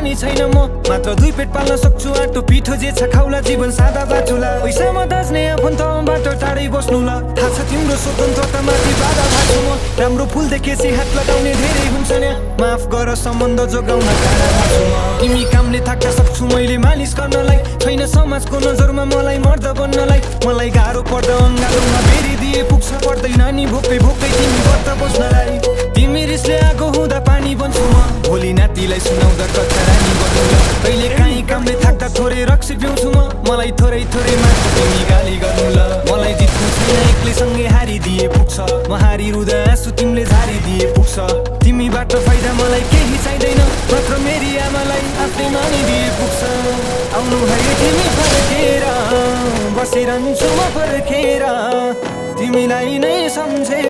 पनि छैन म मात्र 2 पेट पाल्न सक्छु आटो पिठो जे छ खाउला जीवन सादा बाटुला पैसामा दाज्ने आफन्तबाट टाढै बस्नु ल थाहा छ तिम्रो स्वतन्त्रतामाथि बाधा भएको म राम्रो फुल देखेपछि हात लगाउने धेरै हुन्छ नि माफ गर सम्बन्ध जोगाउन टाढा भएको म तिमी कामले थाक्न सक्छु मैले मालिस गर्नलाई छैन समाजको नजरमा मलाई मर्द बन्नलाई मलाई गाह्रो पर्दा अङ्गालोमा बेरी दिए पुग्छ पर्दैन नि भोकै भोकै तिमी व्रत बस्नलाई तिमी रिसले आगो हुँदा पानी बन्छु म भोलि नातिलाई सुनाउँदा कच्चा रानी बन्नु ल कहिले काहीँ कामले थाक्दा थोरै रक्सी पिउँछु म मलाई थोरै थोरै मात्र तिमी गाली गर्नु ल मलाई जित्नु छैन एक्लै सँगै हारिदिए पुग्छ म हारी रुँदा आँसु तिमीले झारिदिए पुग्छ तिमीबाट फाइदा मलाई केही चाहिँदैन मात्र मेरी आमालाई आफ्नै मानिदिए पुग्छ आउनु भयो तिमी फर्केर बसिरहन्छु म पर्खेर तिमीलाई नै सम्झे